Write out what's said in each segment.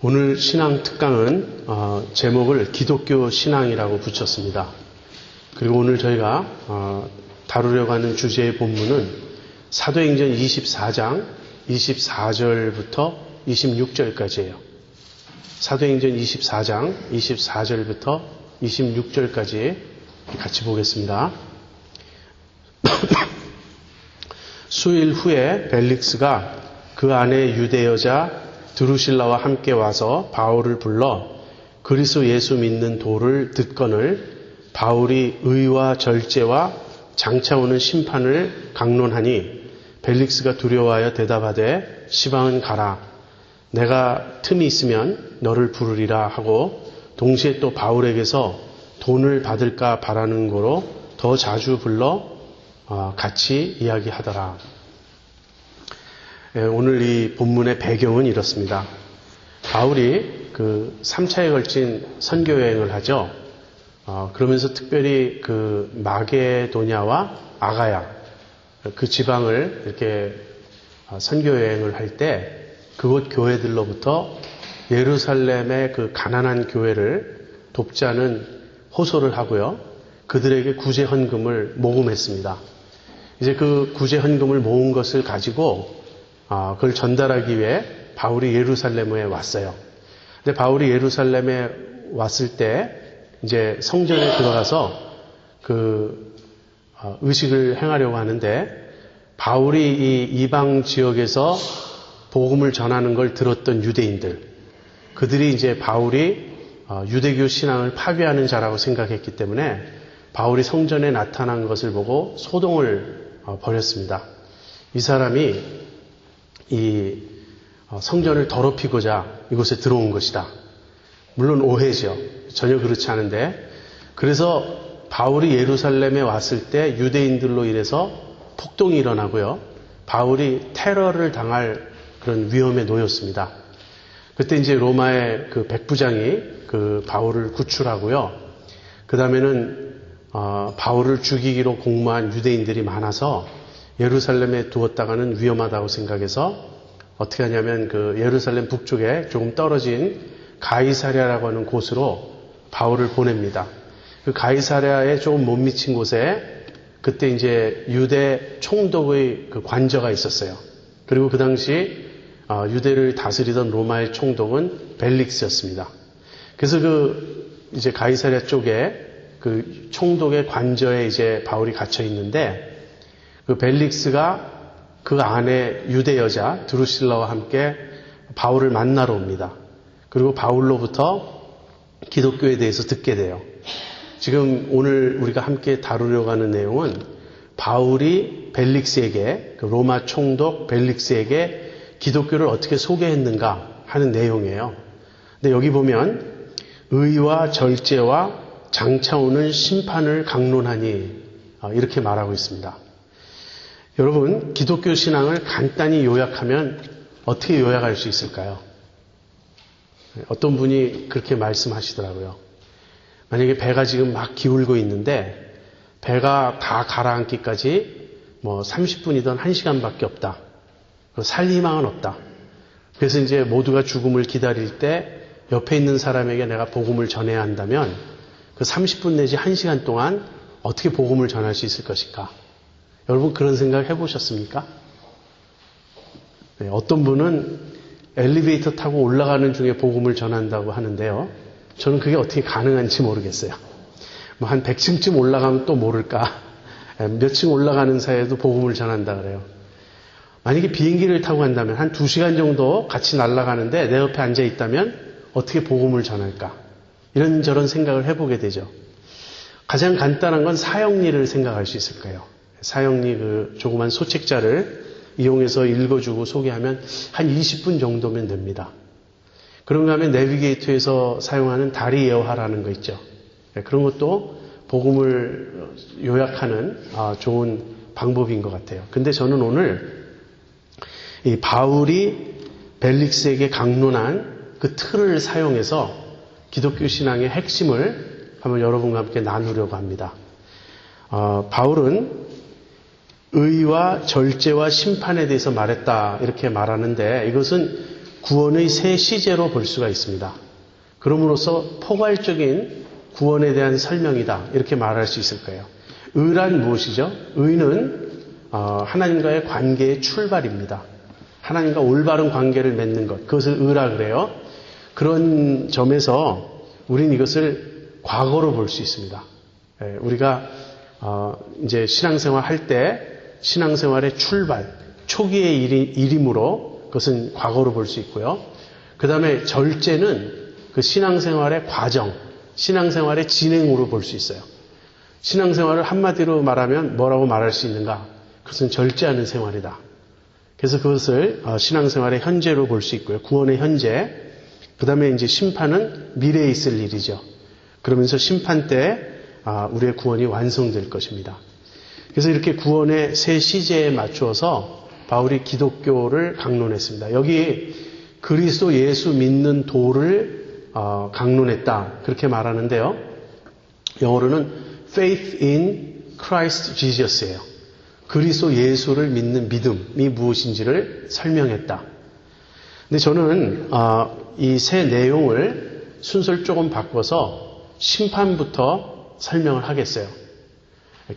오늘 신앙 특강은 제목을 기독교 신앙이라고 붙였습니다. 그리고 오늘 저희가 다루려고 하는 주제의 본문은 사도행전 24장 24절부터 26절까지예요. 사도행전 24장 24절부터 26절까지 같이 보겠습니다. 수일 후에 벨릭스가 그 안에 유대 여자 드루실라와 함께 와서 바울을 불러 그리스도 예수 믿는 도를 듣거늘 바울이 의와 절제와 장차 오는 심판을 강론하니 벨릭스가 두려워하여 대답하되 시방은 가라. 내가 틈이 있으면 너를 부르리라 하고 동시에 또 바울에게서 돈을 받을까 바라는 거로 더 자주 불러 같이 이야기하더라. 오늘 이 본문의 배경은 이렇습니다. 바울이 그 3차에 걸친 선교 여행을 하죠. 그러면서 특별히 그 마게도냐와 아가야 그 지방을 이렇게 선교 여행을 할 때 그곳 교회들로부터 예루살렘의 그 가난한 교회를 돕자는 호소를 하고요. 그들에게 구제 헌금을 모금했습니다. 이제 그 구제 헌금을 모은 것을 가지고 그걸 전달하기 위해 바울이 예루살렘에 왔어요. 근데 바울이 예루살렘에 왔을 때 이제 성전에 들어가서 그 의식을 행하려고 하는데 바울이 이 이방 지역에서 복음을 전하는 걸 들었던 유대인들, 그들이 이제 바울이 유대교 신앙을 파괴하는 자라고 생각했기 때문에 바울이 성전에 나타난 것을 보고 소동을 벌였습니다. 이 사람이 이 성전을 더럽히고자 이곳에 들어온 것이다. 물론 오해죠. 전혀 그렇지 않은데, 그래서 바울이 예루살렘에 왔을 때 유대인들로 인해서 폭동이 일어나고요. 바울이 테러를 당할 그런 위험에 놓였습니다. 그때 이제 로마의 그 백부장이 그 바울을 구출하고요. 그 다음에는 바울을 죽이기로 공모한 유대인들이 많아서 예루살렘에 두었다가는 위험하다고 생각해서 어떻게 하냐면 그 예루살렘 북쪽에 조금 떨어진 가이사랴라고 하는 곳으로 바울을 보냅니다. 그 가이사랴에 조금 못 미친 곳에 그때 이제 유대 총독의 그 관저가 있었어요. 그리고 그 당시 유대를 다스리던 로마의 총독은 벨릭스였습니다. 그래서 그 이제 가이사랴 쪽에 그 총독의 관저에 이제 바울이 갇혀 있는데 그 벨릭스가 그 안에 유대 여자 드루실라와 함께 바울을 만나러 옵니다. 그리고 바울로부터 기독교에 대해서 듣게 돼요. 지금 오늘 우리가 함께 다루려고 하는 내용은 바울이 벨릭스에게, 그 로마 총독 벨릭스에게 기독교를 어떻게 소개했는가 하는 내용이에요. 근데 여기 보면 의와 절제와 장차 오는 심판을 강론하니 이렇게 말하고 있습니다. 여러분, 기독교 신앙을 간단히 요약하면 어떻게 요약할 수 있을까요? 어떤 분이 그렇게 말씀하시더라고요. 만약에 배가 지금 막 기울고 있는데 배가 다 가라앉기까지 뭐 30분이든 1시간밖에 없다. 살 희망은 없다. 그래서 이제 모두가 죽음을 기다릴 때 옆에 있는 사람에게 내가 복음을 전해야 한다면 그 30분 내지 1시간 동안 어떻게 복음을 전할 수 있을 것인가? 여러분 그런 생각 해보셨습니까? 네, 어떤 분은 엘리베이터 타고 올라가는 중에 복음을 전한다고 하는데요. 저는 그게 어떻게 가능한지 모르겠어요. 뭐 한 100층쯤 올라가면 또 모를까. 몇 층 올라가는 사이에도 복음을 전한다 그래요. 만약에 비행기를 타고 간다면 한 2시간 정도 같이 날아가는데 내 옆에 앉아 있다면 어떻게 복음을 전할까? 이런저런 생각을 해보게 되죠. 가장 간단한 건 사형리를 생각할 수 있을 거예요. 사형리 그 조그만 소책자를 이용해서 읽어주고 소개하면 한 20분 정도면 됩니다. 그런가 하면 내비게이터에서 사용하는 다리 예화라는 거 있죠. 그런 것도 복음을 요약하는 좋은 방법인 것 같아요. 근데 저는 오늘 이 바울이 벨릭스에게 강론한 그 틀을 사용해서 기독교 신앙의 핵심을 한번 여러분과 함께 나누려고 합니다. 바울은 의와 절제와 심판에 대해서 말했다 이렇게 말하는데 이것은 구원의 새 시제로 볼 수가 있습니다. 그럼으로써 포괄적인 구원에 대한 설명이다 이렇게 말할 수 있을 거예요. 의란 무엇이죠? 의는 하나님과의 관계의 출발입니다. 하나님과 올바른 관계를 맺는 것, 그것을 의라 그래요. 그런 점에서 우리는 이것을 과거로 볼 수 있습니다. 우리가 이제 신앙생활 할 때 신앙생활의 출발, 초기의 일이므로 그것은 과거로 볼 수 있고요. 그 다음에 절제는 그 신앙생활의 과정, 신앙생활의 진행으로 볼 수 있어요. 신앙생활을 한마디로 말하면 뭐라고 말할 수 있는가? 그것은 절제하는 생활이다. 그래서 그것을 신앙생활의 현재로 볼 수 있고요. 구원의 현재. 그 다음에 이제 심판은 미래에 있을 일이죠. 그러면서 심판 때 우리의 구원이 완성될 것입니다. 그래서 이렇게 구원의 새 시제에 맞추어서 바울이 기독교를 강론했습니다. 여기 그리스도 예수 믿는 도를 강론했다 그렇게 말하는데요. 영어로는 faith in Christ Jesus예요. 그리스도 예수를 믿는 믿음이 무엇인지를 설명했다. 근데 저는 이 새 내용을 순서를 조금 바꿔서 심판부터 설명을 하겠어요.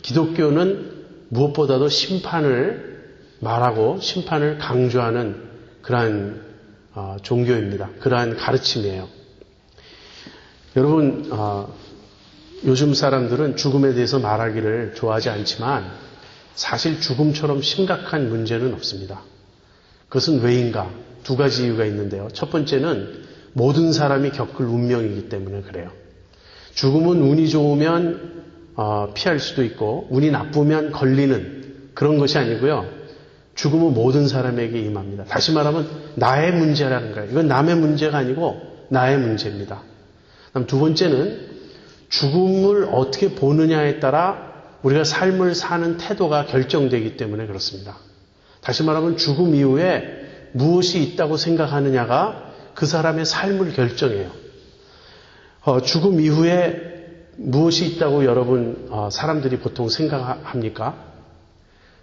기독교는 무엇보다도 심판을 말하고 심판을 강조하는 그러한 종교입니다. 그러한 가르침이에요. 여러분, 요즘 사람들은 죽음에 대해서 말하기를 좋아하지 않지만 사실 죽음처럼 심각한 문제는 없습니다. 그것은 왜인가? 두 가지 이유가 있는데요. 첫 번째는 모든 사람이 겪을 운명이기 때문에 그래요. 죽음은 운이 좋으면 피할 수도 있고 운이 나쁘면 걸리는 그런 것이 아니고요. 죽음은 모든 사람에게 임합니다. 다시 말하면 나의 문제라는 거예요. 이건 남의 문제가 아니고 나의 문제입니다. 그다음 두 번째는 죽음을 어떻게 보느냐에 따라 우리가 삶을 사는 태도가 결정되기 때문에 그렇습니다. 다시 말하면 죽음 이후에 무엇이 있다고 생각하느냐가 그 사람의 삶을 결정해요. 죽음 이후에 무엇이 있다고 여러분 사람들이 보통 생각합니까?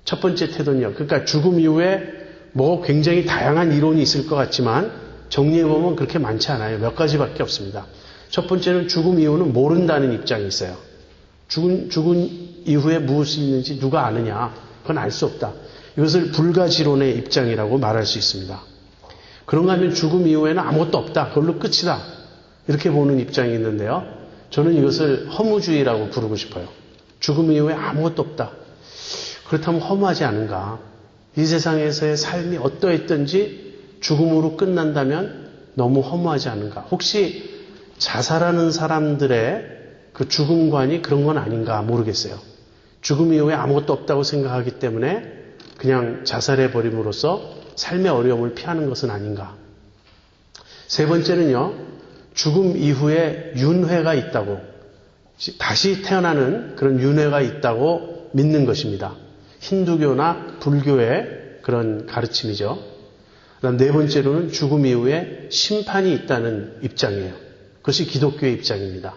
첫 번째 태도는요. 그러니까 죽음 이후에 뭐 굉장히 다양한 이론이 있을 것 같지만 정리해보면 그렇게 많지 않아요. 몇 가지밖에 없습니다. 첫 번째는 죽음 이후는 모른다는 입장이 있어요. 죽은 이후에 무엇이 있는지 누가 아느냐? 그건 알 수 없다. 이것을 불가지론의 입장이라고 말할 수 있습니다. 그런가 하면 죽음 이후에는 아무것도 없다. 그걸로 끝이다. 이렇게 보는 입장이 있는데요. 저는 이것을 허무주의라고 부르고 싶어요. 죽음 이후에 아무것도 없다. 그렇다면 허무하지 않은가? 이 세상에서의 삶이 어떠했든지 죽음으로 끝난다면 너무 허무하지 않은가? 혹시 자살하는 사람들의 그 죽음관이 그런 건 아닌가 모르겠어요. 죽음 이후에 아무것도 없다고 생각하기 때문에 그냥 자살해버림으로써 삶의 어려움을 피하는 것은 아닌가. 세 번째는요. 죽음 이후에 윤회가 있다고, 다시 태어나는 그런 윤회가 있다고 믿는 것입니다. 힌두교나 불교의 그런 가르침이죠. 그다음 네 번째로는 죽음 이후에 심판이 있다는 입장이에요. 그것이 기독교의 입장입니다.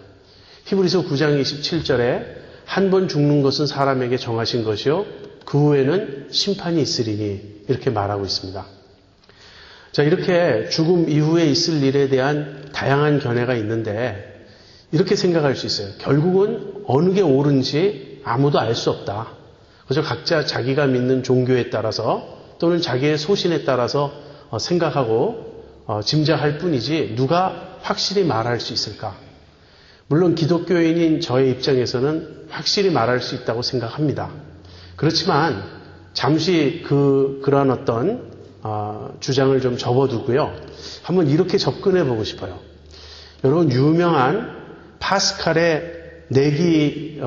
히브리서 9장 27절에 한 번 죽는 것은 사람에게 정하신 것이요 그 후에는 심판이 있으리니 이렇게 말하고 있습니다. 자, 이렇게 죽음 이후에 있을 일에 대한 다양한 견해가 있는데 이렇게 생각할 수 있어요. 결국은 어느 게 옳은지 아무도 알 수 없다. 그래서 각자 자기가 믿는 종교에 따라서 또는 자기의 소신에 따라서 생각하고 짐작할 뿐이지 누가 확실히 말할 수 있을까? 물론 기독교인인 저의 입장에서는 확실히 말할 수 있다고 생각합니다. 그렇지만 잠시 그러한 어떤 주장을 좀 접어두고요. 한번 이렇게 접근해 보고 싶어요. 여러분 유명한 파스칼의 내기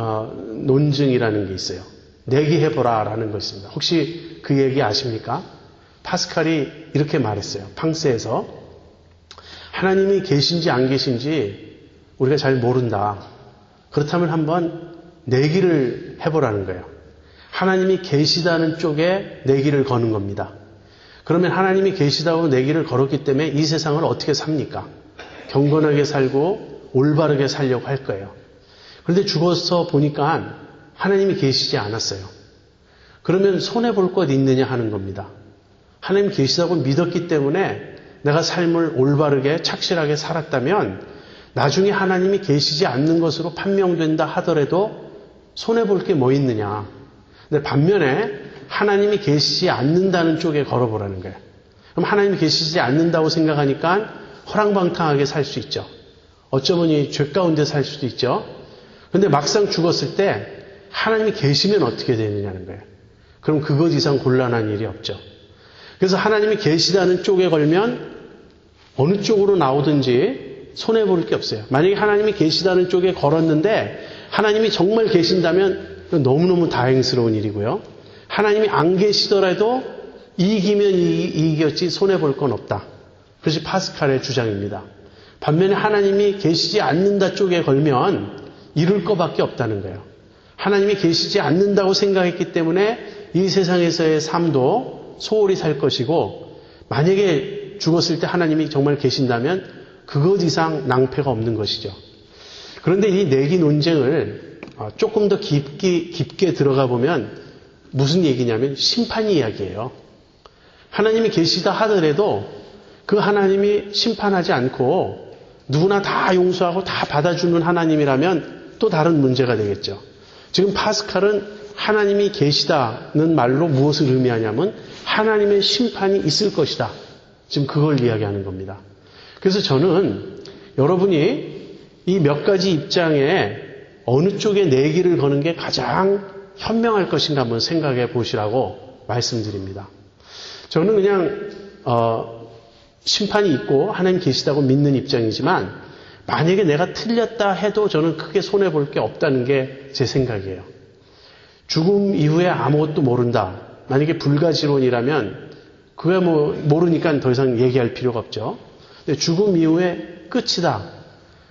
논증이라는 게 있어요. 내기해보라 라는 것입니다. 혹시 그 얘기 아십니까? 파스칼이 이렇게 말했어요. 팡세에서 하나님이 계신지 안 계신지 우리가 잘 모른다. 그렇다면 한번 내기를 해보라는 거예요. 하나님이 계시다는 쪽에 내기를 거는 겁니다. 그러면 하나님이 계시다고 내기를 걸었기 때문에 이 세상을 어떻게 삽니까? 경건하게 살고 올바르게 살려고 할 거예요. 그런데 죽어서 보니까 하나님이 계시지 않았어요. 그러면 손해볼 것 있느냐 하는 겁니다. 하나님 계시다고 믿었기 때문에 내가 삶을 올바르게 착실하게 살았다면 나중에 하나님이 계시지 않는 것으로 판명된다 하더라도 손해볼 게 뭐 있느냐. 근데 반면에 하나님이 계시지 않는다는 쪽에 걸어보라는 거예요. 그럼 하나님이 계시지 않는다고 생각하니까 허랑방탕하게 살 수 있죠. 어쩌면 이 죄 가운데 살 수도 있죠. 근데 막상 죽었을 때 하나님이 계시면 어떻게 되느냐는 거예요. 그럼 그것 이상 곤란한 일이 없죠. 그래서 하나님이 계시다는 쪽에 걸면 어느 쪽으로 나오든지 손해볼 게 없어요. 만약에 하나님이 계시다는 쪽에 걸었는데 하나님이 정말 계신다면 너무너무 다행스러운 일이고요. 하나님이 안 계시더라도 이기면 이겼지 손해볼 건 없다. 그것이 파스칼의 주장입니다. 반면에 하나님이 계시지 않는다 쪽에 걸면 이룰 것밖에 없다는 거예요. 하나님이 계시지 않는다고 생각했기 때문에 이 세상에서의 삶도 소홀히 살 것이고 만약에 죽었을 때 하나님이 정말 계신다면 그것 이상 낭패가 없는 것이죠. 그런데 이 내기 논쟁을 조금 더 깊게 들어가 보면 무슨 얘기냐면 심판 이야기예요. 하나님이 계시다 하더라도 그 하나님이 심판하지 않고 누구나 다 용서하고 다 받아주는 하나님이라면 또 다른 문제가 되겠죠. 지금 파스칼은 하나님이 계시다는 말로 무엇을 의미하냐면 하나님의 심판이 있을 것이다. 지금 그걸 이야기하는 겁니다. 그래서 저는 여러분이 이 몇 가지 입장에 어느 쪽에 내기를 거는 게 가장 현명할 것인가 한번 생각해 보시라고 말씀드립니다. 저는 그냥 심판이 있고 하나님 계시다고 믿는 입장이지만 만약에 내가 틀렸다 해도 저는 크게 손해볼 게 없다는 게 제 생각이에요. 죽음 이후에 아무것도 모른다. 만약에 불가지론이라면 그게 뭐 모르니까 더 이상 얘기할 필요가 없죠. 근데 죽음 이후에 끝이다.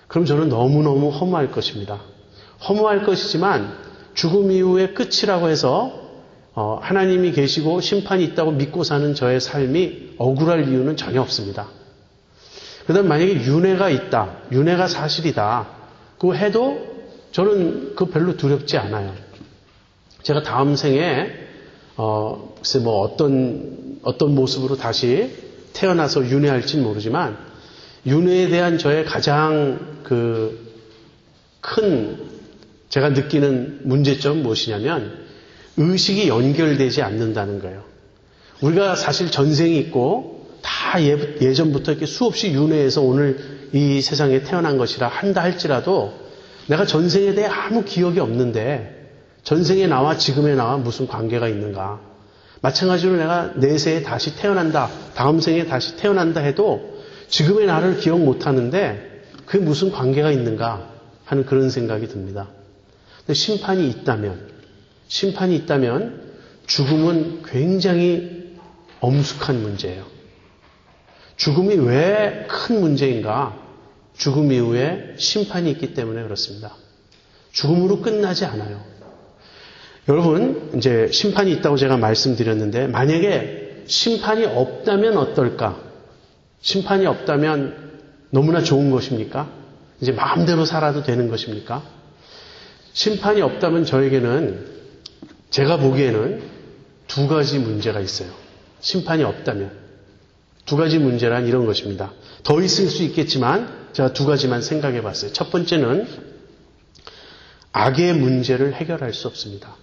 그럼 저는 너무너무 허무할 것입니다. 허무할 것이지만 죽음 이후에 끝이라고 해서 하나님이 계시고 심판이 있다고 믿고 사는 저의 삶이 억울할 이유는 전혀 없습니다. 그 다음 만약에 윤회가 있다. 윤회가 사실이다. 그거 해도 저는 그거 별로 두렵지 않아요. 제가 다음 생에 글쎄 뭐 어떤 모습으로 다시 태어나서 윤회할지는 모르지만 윤회에 대한 저의 가장 큰 제가 느끼는 문제점은 무엇이냐면 의식이 연결되지 않는다는 거예요. 우리가 사실 전생이 있고 다 예전부터 이렇게 수없이 윤회해서 오늘 이 세상에 태어난 것이라 한다 할지라도 내가 전생에 대해 아무 기억이 없는데 전생에 나와 지금의 나와 무슨 관계가 있는가. 마찬가지로 내가 내세에 다시 태어난다, 다음 생에 다시 태어난다 해도 지금의 나를 기억 못하는데 그게 무슨 관계가 있는가 하는 그런 생각이 듭니다. 근데 심판이 있다면 죽음은 굉장히 엄숙한 문제예요. 죽음이 왜 큰 문제인가? 죽음 이후에 심판이 있기 때문에 그렇습니다. 죽음으로 끝나지 않아요. 여러분, 이제 심판이 있다고 제가 말씀드렸는데 만약에 심판이 없다면 어떨까? 심판이 없다면 너무나 좋은 것입니까? 이제 마음대로 살아도 되는 것입니까? 심판이 없다면 저에게는 제가 보기에는 두 가지 문제가 있어요. 심판이 없다면. 두 가지 문제란 이런 것입니다. 더 있을 수 있겠지만 제가 두 가지만 생각해 봤어요. 첫 번째는 악의 문제를 해결할 수 없습니다.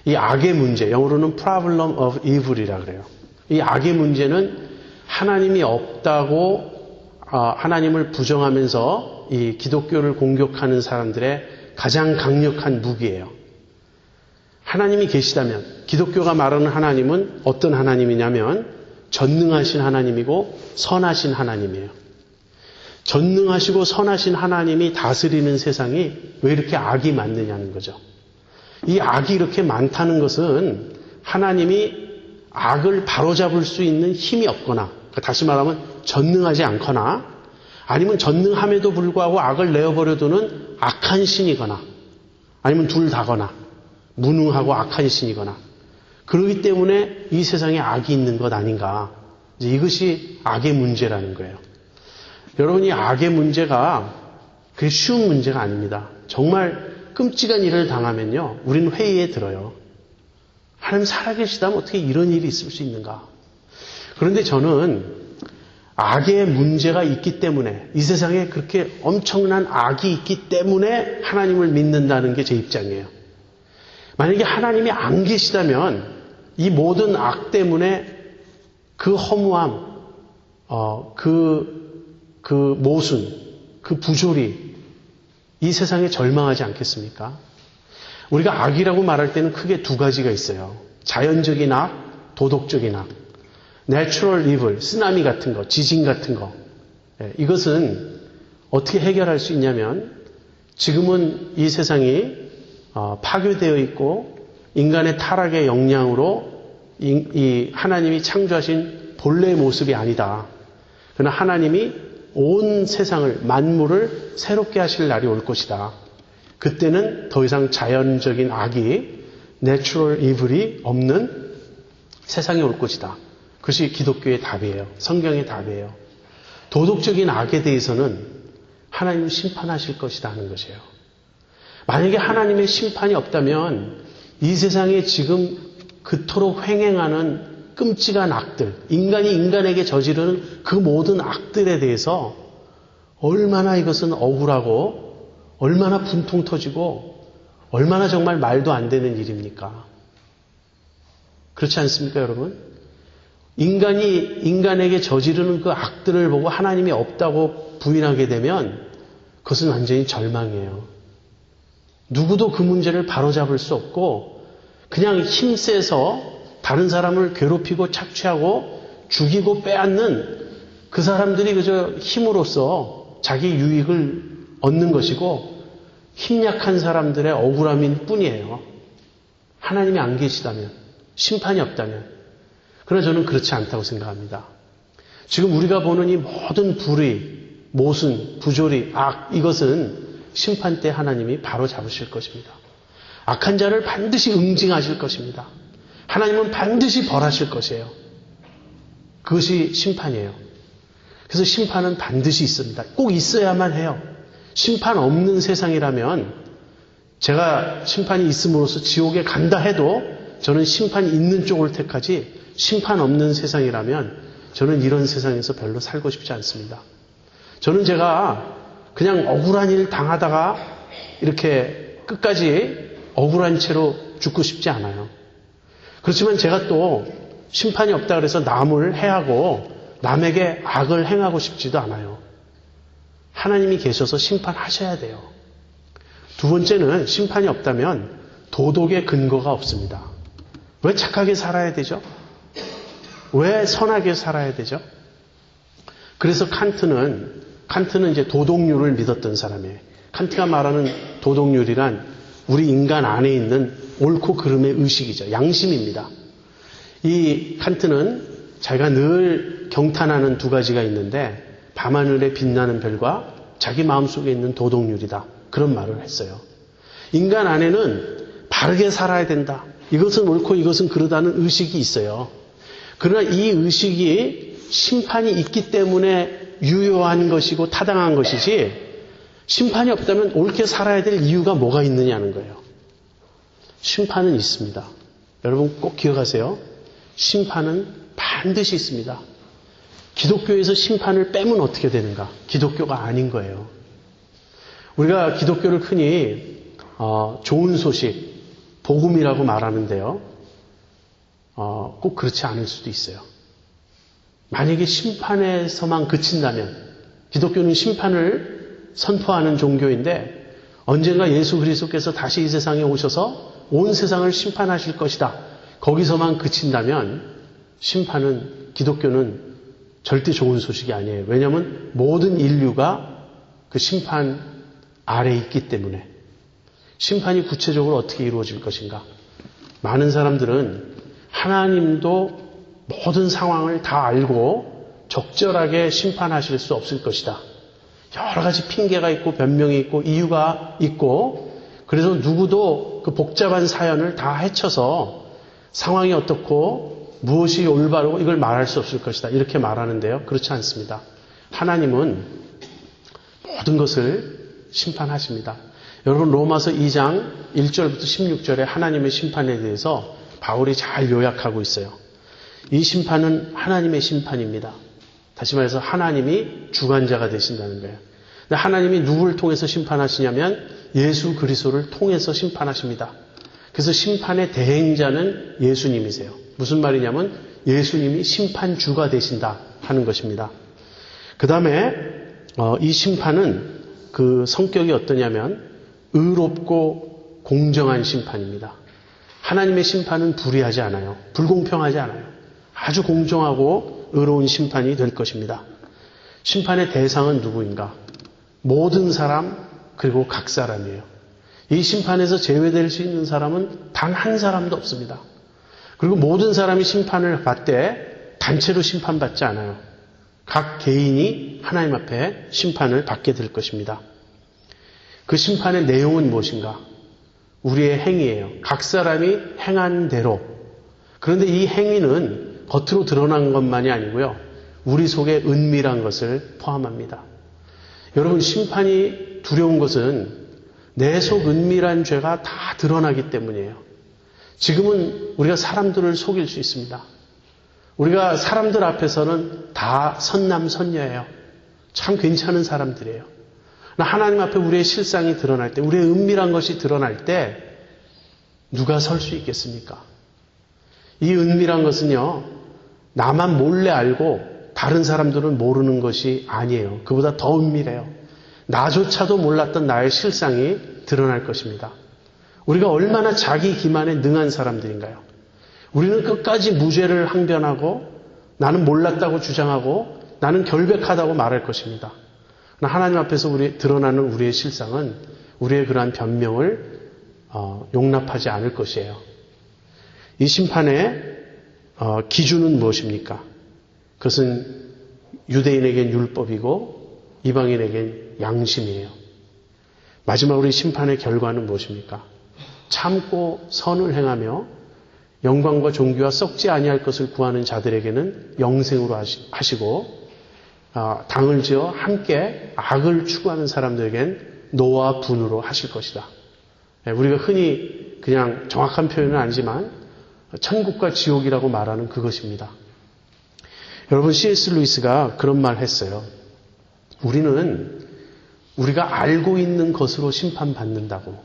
이 악의 문제, 영어로는 problem of evil이라고 그래요. 이 악의 문제는 하나님이 없다고 하나님을 부정하면서 이 기독교를 공격하는 사람들의 가장 강력한 무기예요. 하나님이 계시다면 기독교가 말하는 하나님은 어떤 하나님이냐면 전능하신 하나님이고 선하신 하나님이에요. 전능하시고 선하신 하나님이 다스리는 세상이 왜 이렇게 악이 많느냐는 거죠. 이 악이 이렇게 많다는 것은 하나님이 악을 바로잡을 수 있는 힘이 없거나, 다시 말하면 전능하지 않거나, 아니면 전능함에도 불구하고 악을 내어버려두는 악한 신이거나, 아니면 둘 다거나, 무능하고 악한 신이거나, 그렇기 때문에 이 세상에 악이 있는 것 아닌가. 이것이 악의 문제라는 거예요. 여러분, 이 악의 문제가 그게 쉬운 문제가 아닙니다. 정말 끔찍한 일을 당하면요, 우리는 회의에 들어요. 하나님 살아계시다면 어떻게 이런 일이 있을 수 있는가? 그런데 저는 악의 문제가 있기 때문에, 이 세상에 그렇게 엄청난 악이 있기 때문에 하나님을 믿는다는 게 제 입장이에요. 만약에 하나님이 안 계시다면 이 모든 악 때문에 그 허무함, 그 모순, 그 부조리, 이 세상에 절망하지 않겠습니까? 우리가 악이라고 말할 때는 크게 두 가지가 있어요. 자연적인 악, 도덕적인 악. Natural evil, 쓰나미 같은 거, 지진 같은 거. 이것은 어떻게 해결할 수 있냐면, 지금은 이 세상이 파괴되어 있고 인간의 타락의 영향으로 이 하나님이 창조하신 본래의 모습이 아니다. 그러나 하나님이 온 세상을, 만물을 새롭게 하실 날이 올 것이다. 그때는 더 이상 자연적인 악이, Natural evil이 없는 세상이 올 것이다. 그것이 기독교의 답이에요. 성경의 답이에요. 도덕적인 악에 대해서는 하나님이 심판하실 것이다 하는 것이에요. 만약에 하나님의 심판이 없다면 이 세상에 지금 그토록 횡행하는 끔찍한 악들, 인간이 인간에게 저지르는 그 모든 악들에 대해서 얼마나 이것은 억울하고 얼마나 분통 터지고 얼마나 정말 말도 안 되는 일입니까? 그렇지 않습니까, 여러분? 인간이 인간에게 저지르는 그 악들을 보고 하나님이 없다고 부인하게 되면 그것은 완전히 절망이에요. 누구도 그 문제를 바로잡을 수 없고 그냥 힘세서 다른 사람을 괴롭히고 착취하고 죽이고 빼앗는 그 사람들이 그저 힘으로써 자기 유익을 얻는 것이고 힘 약한 사람들의 억울함일 뿐이에요. 하나님이 안 계시다면, 심판이 없다면. 그러나 저는 그렇지 않다고 생각합니다. 지금 우리가 보는 이 모든 불의, 모순, 부조리, 악, 이것은 심판 때 하나님이 바로 잡으실 것입니다. 악한 자를 반드시 응징하실 것입니다. 하나님은 반드시 벌하실 것이에요. 그것이 심판이에요. 그래서 심판은 반드시 있습니다. 꼭 있어야만 해요. 심판 없는 세상이라면 제가 심판이 있음으로써 지옥에 간다 해도 저는 심판이 있는 쪽을 택하지 심판 없는 세상이라면 저는 이런 세상에서 별로 살고 싶지 않습니다. 저는 제가 그냥 억울한 일 당하다가 이렇게 끝까지 억울한 채로 죽고 싶지 않아요. 그렇지만 제가 또 심판이 없다 그래서 남을 해하고 남에게 악을 행하고 싶지도 않아요. 하나님이 계셔서 심판하셔야 돼요. 두 번째는 심판이 없다면 도덕의 근거가 없습니다. 왜 착하게 살아야 되죠? 왜 선하게 살아야 되죠? 그래서 칸트는 이제 도덕률을 믿었던 사람이에요. 칸트가 말하는 도덕률이란 우리 인간 안에 있는 옳고 그름의 의식이죠. 양심입니다. 이 칸트는 자기가 늘 경탄하는 두 가지가 있는데 밤하늘에 빛나는 별과 자기 마음속에 있는 도덕률이다. 그런 말을 했어요. 인간 안에는 바르게 살아야 된다. 이것은 옳고 이것은 그르다는 의식이 있어요. 그러나 이 의식이 심판이 있기 때문에 유효한 것이고 타당한 것이지 심판이 없다면 옳게 살아야 될 이유가 뭐가 있느냐는 거예요. 심판은 있습니다. 여러분 꼭 기억하세요. 심판은 반드시 있습니다. 기독교에서 심판을 빼면 어떻게 되는가? 기독교가 아닌 거예요. 우리가 기독교를 흔히 좋은 소식, 복음이라고 말하는데요. 꼭 그렇지 않을 수도 있어요. 만약에 심판에서만 그친다면, 기독교는 심판을 선포하는 종교인데 언젠가 예수 그리스도께서 다시 이 세상에 오셔서 온 세상을 심판하실 것이다. 거기서만 그친다면 심판은, 기독교는 절대 좋은 소식이 아니에요. 왜냐하면 모든 인류가 그 심판 아래에 있기 때문에. 심판이 구체적으로 어떻게 이루어질 것인가? 많은 사람들은 하나님도 모든 상황을 다 알고 적절하게 심판하실 수 없을 것이다. 여러 가지 핑계가 있고 변명이 있고 이유가 있고 그래서 누구도 그 복잡한 사연을 다 헤쳐서 상황이 어떻고 무엇이 올바르고 이걸 말할 수 없을 것이다. 이렇게 말하는데요. 그렇지 않습니다. 하나님은 모든 것을 심판하십니다. 여러분 로마서 2장 1절부터 16절에 하나님의 심판에 대해서 바울이 잘 요약하고 있어요. 이 심판은 하나님의 심판입니다. 다시 말해서 하나님이 주관자가 되신다는 거예요. 근데 하나님이 누구를 통해서 심판하시냐면 예수 그리스도를 통해서 심판하십니다. 그래서 심판의 대행자는 예수님이세요. 무슨 말이냐면 예수님이 심판주가 되신다 하는 것입니다. 그 다음에 이 심판은 그 성격이 어떠냐면 의롭고 공정한 심판입니다. 하나님의 심판은 불의하지 않아요. 불공평하지 않아요. 아주 공정하고 의로운 심판이 될 것입니다. 심판의 대상은 누구인가? 모든 사람 그리고 각 사람이에요. 이 심판에서 제외될 수 있는 사람은 단 한 사람도 없습니다. 그리고 모든 사람이 심판을 받되 단체로 심판받지 않아요. 각 개인이 하나님 앞에 심판을 받게 될 것입니다. 그 심판의 내용은 무엇인가? 우리의 행위예요. 각 사람이 행한 대로. 그런데 이 행위는 겉으로 드러난 것만이 아니고요. 우리 속에 은밀한 것을 포함합니다. 여러분, 심판이 두려운 것은 내 속 은밀한 죄가 다 드러나기 때문이에요. 지금은 우리가 사람들을 속일 수 있습니다. 우리가 사람들 앞에서는 다 선남선녀예요. 참 괜찮은 사람들이에요. 하나님 앞에 우리의 실상이 드러날 때, 우리의 은밀한 것이 드러날 때 누가 설 수 있겠습니까? 이 은밀한 것은요, 나만 몰래 알고 다른 사람들은 모르는 것이 아니에요. 그보다 더 은밀해요. 나조차도 몰랐던 나의 실상이 드러날 것입니다. 우리가 얼마나 자기 기만에 능한 사람들인가요? 우리는 끝까지 무죄를 항변하고 나는 몰랐다고 주장하고 나는 결백하다고 말할 것입니다. 하나님 앞에서 드러나는 우리의 실상은 우리의 그러한 변명을 용납하지 않을 것이에요. 이 심판의 기준은 무엇입니까? 그것은 유대인에겐 율법이고 이방인에겐 양심이에요. 마지막으로 이 심판의 결과는 무엇입니까? 참고 선을 행하며 영광과 존귀와 썩지 아니할 것을 구하는 자들에게는 영생으로 하시고 당을 지어 함께 악을 추구하는 사람들에겐 노와 분으로 하실 것이다. 우리가 흔히 그냥 정확한 표현은 아니지만 천국과 지옥이라고 말하는 그것입니다. 여러분, C.S. 루이스가 그런 말 했어요. 우리가 알고 있는 것으로 심판받는다고.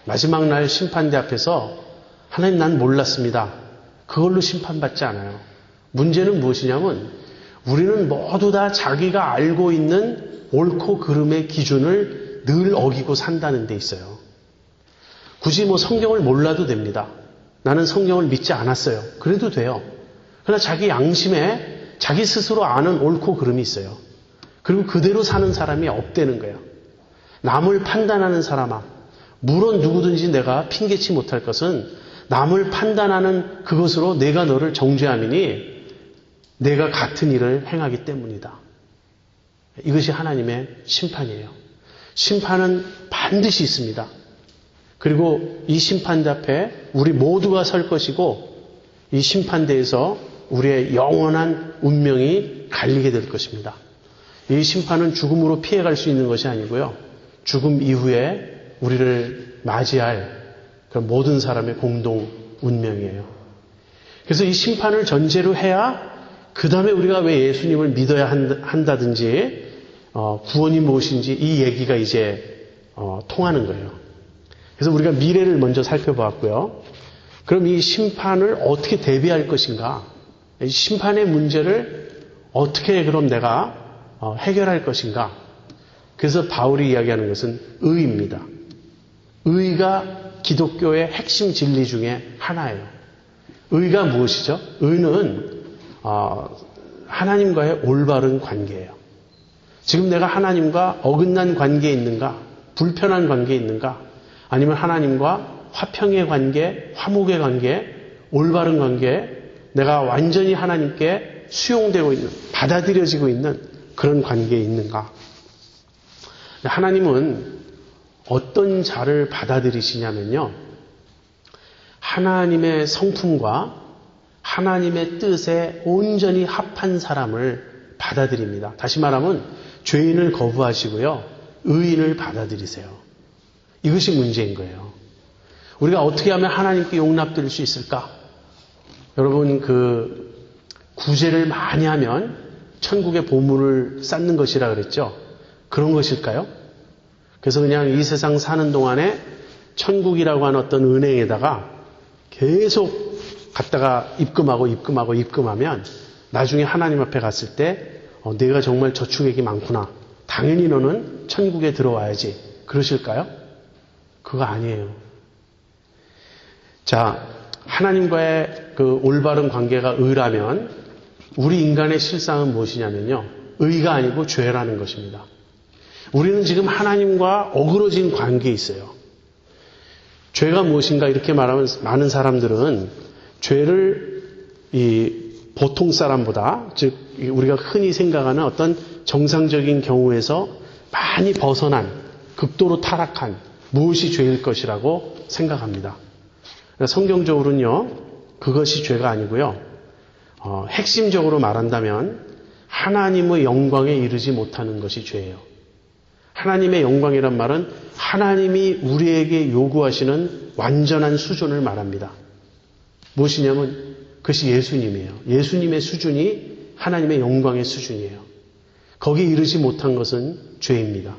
마지막 날 심판대 앞에서 하나님, 난 몰랐습니다. 그걸로 심판받지 않아요. 문제는 무엇이냐면 우리는 모두 다 자기가 알고 있는 옳고 그름의 기준을 늘 어기고 산다는 데 있어요. 굳이 성경을 몰라도 됩니다. 나는 성경을 믿지 않았어요. 그래도 돼요. 그러나 자기 양심에 자기 스스로 아는 옳고 그름이 있어요. 그리고 그대로 사는 사람이 없다는 거예요. 남을 판단하는 사람아, 물론 누구든지 내가 핑계치 못할 것은 남을 판단하는 그것으로 내가 너를 정죄함이니 내가 같은 일을 행하기 때문이다. 이것이 하나님의 심판이에요. 심판은 반드시 있습니다. 그리고 이 심판대 앞에 우리 모두가 설 것이고 이 심판대에서 우리의 영원한 운명이 갈리게 될 것입니다. 이 심판은 죽음으로 피해갈 수 있는 것이 아니고요. 죽음 이후에 우리를 맞이할 그런 모든 사람의 공동 운명이에요. 그래서 이 심판을 전제로 해야 그 다음에 우리가 왜 예수님을 믿어야 한다든지 구원이 무엇인지 이 얘기가 이제 통하는 거예요. 그래서 우리가 미래를 먼저 살펴보았고요. 그럼 이 심판을 어떻게 대비할 것인가? 이 심판의 문제를 어떻게 그럼 내가 해결할 것인가? 그래서 바울이 이야기하는 것은 의입니다. 의가 기독교의 핵심 진리 중에 하나예요. 의가 무엇이죠? 의는 하나님과의 올바른 관계예요. 지금 내가 하나님과 어긋난 관계에 있는가? 불편한 관계에 있는가? 아니면 하나님과 화평의 관계, 화목의 관계, 올바른 관계, 내가 완전히 하나님께 수용되고 있는, 받아들여지고 있는 그런 관계에 있는가? 하나님은 어떤 자를 받아들이시냐면요. 하나님의 성품과 하나님의 뜻에 온전히 합한 사람을 받아들입니다. 다시 말하면 죄인을 거부하시고요. 의인을 받아들이세요. 이것이 문제인 거예요. 우리가 어떻게 하면 하나님께 용납될 수 있을까? 여러분, 구제를 많이 하면 천국의 보물을 쌓는 것이라 그랬죠. 그런 것일까요? 그래서 그냥 이 세상 사는 동안에 천국이라고 하는 어떤 은행에다가 계속 갖다가 입금하면 나중에 하나님 앞에 갔을 때 내가 정말 저축액이 많구나. 당연히 너는 천국에 들어와야지. 그러실까요? 그거 아니에요. 자, 하나님과의 그 올바른 관계가 의라면 우리 인간의 실상은 무엇이냐면요. 의가 아니고 죄라는 것입니다. 우리는 지금 하나님과 어그러진 관계에 있어요. 죄가 무엇인가 이렇게 말하면 많은 사람들은 죄를 보통 사람보다, 즉 우리가 흔히 생각하는 어떤 정상적인 경우에서 많이 벗어난, 극도로 타락한 무엇이 죄일 것이라고 생각합니다. 성경적으로는요, 그것이 죄가 아니고요. 핵심적으로 말한다면 하나님의 영광에 이르지 못하는 것이 죄예요. 하나님의 영광이란 말은 하나님이 우리에게 요구하시는 완전한 수준을 말합니다. 무엇이냐면 그것이 예수님이에요. 예수님의 수준이 하나님의 영광의 수준이에요. 거기에 이르지 못한 것은 죄입니다.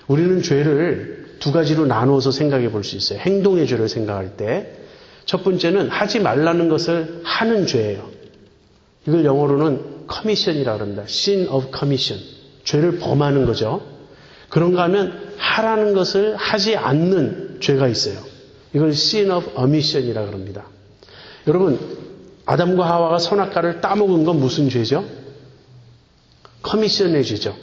우리는 죄를 두 가지로 나누어서 생각해 볼 수 있어요. 행동의 죄를 생각할 때 첫 번째는 하지 말라는 것을 하는 죄예요. 이걸 영어로는 commission이라고 합니다. sin of commission. 죄를 범하는 거죠. 그런가 하면 하라는 것을 하지 않는 죄가 있어요. 이걸 sin of omission이라고 합니다. 여러분, 아담과 하와가 선악과를 따먹은 건 무슨 죄죠? 커미션의 죄죠.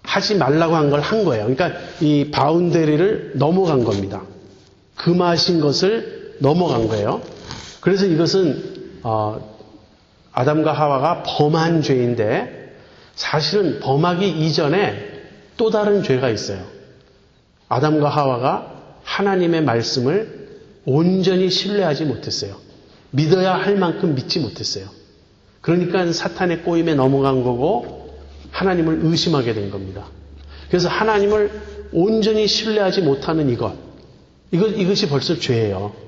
하지 말라고 한 걸 한 거예요. 그러니까 이 바운더리를 넘어간 겁니다. 금하신 것을 넘어간 거예요. 그래서 이것은 아담과 하와가 범한 죄인데 사실은 범하기 이전에 또 다른 죄가 있어요. 아담과 하와가 하나님의 말씀을 온전히 신뢰하지 못했어요. 믿어야 할 만큼 믿지 못했어요. 그러니까 사탄의 꼬임에 넘어간 거고 하나님을 의심하게 된 겁니다. 그래서 하나님을 온전히 신뢰하지 못하는 이것이 벌써 죄예요.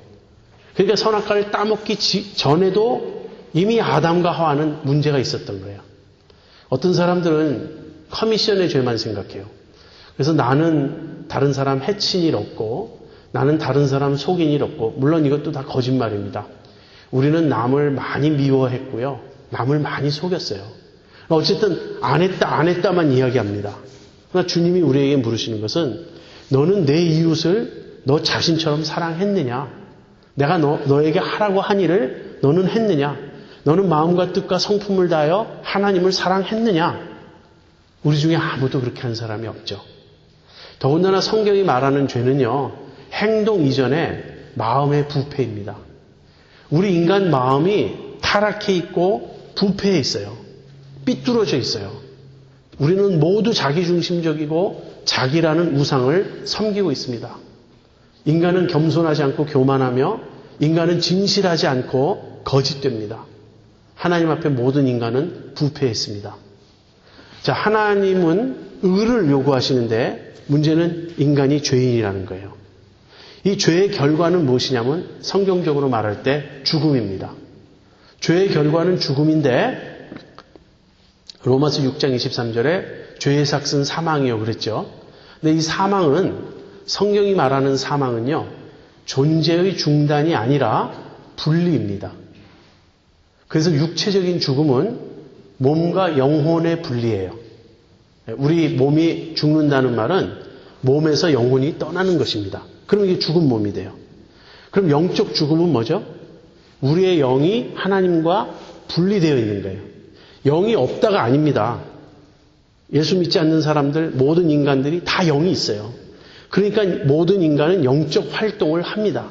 그러니까 선악과를 따먹기 전에도 이미 아담과 하와는 문제가 있었던 거예요. 어떤 사람들은 커미션의 죄만 생각해요. 그래서 나는 다른 사람 해친 일 없고 나는 다른 사람 속인 일 없고, 물론 이것도 다 거짓말입니다. 우리는 남을 많이 미워했고요. 남을 많이 속였어요. 어쨌든 안 했다만 이야기합니다. 그러나 주님이 우리에게 물으시는 것은 너는 내 이웃을 너 자신처럼 사랑했느냐? 내가 너에게 하라고 한 일을 너는 했느냐? 너는 마음과 뜻과 성품을 다하여 하나님을 사랑했느냐? 우리 중에 아무도 그렇게 한 사람이 없죠. 더군다나 성경이 말하는 죄는요, 행동 이전에 마음의 부패입니다. 우리 인간 마음이 타락해 있고 부패해 있어요. 삐뚤어져 있어요. 우리는 모두 자기중심적이고 자기라는 우상을 섬기고 있습니다. 인간은 겸손하지 않고 교만하며 인간은 진실하지 않고 거짓됩니다. 하나님 앞에 모든 인간은 부패했습니다. 자, 하나님은 의를 요구하시는데 문제는 인간이 죄인이라는 거예요. 이 죄의 결과는 무엇이냐면 성경적으로 말할 때 죽음입니다. 죄의 결과는 죽음인데 로마서 6장 23절에 죄의 삭은 사망이요 그랬죠. 근데 이 사망은, 성경이 말하는 사망은요, 존재의 중단이 아니라 분리입니다. 그래서 육체적인 죽음은 몸과 영혼의 분리예요. 우리 몸이 죽는다는 말은 몸에서 영혼이 떠나는 것입니다. 그럼 이게 죽은 몸이 돼요. 그럼 영적 죽음은 뭐죠? 우리의 영이 하나님과 분리되어 있는 거예요. 영이 없다가 아닙니다. 예수 믿지 않는 사람들, 모든 인간들이 다 영이 있어요. 그러니까 모든 인간은 영적 활동을 합니다.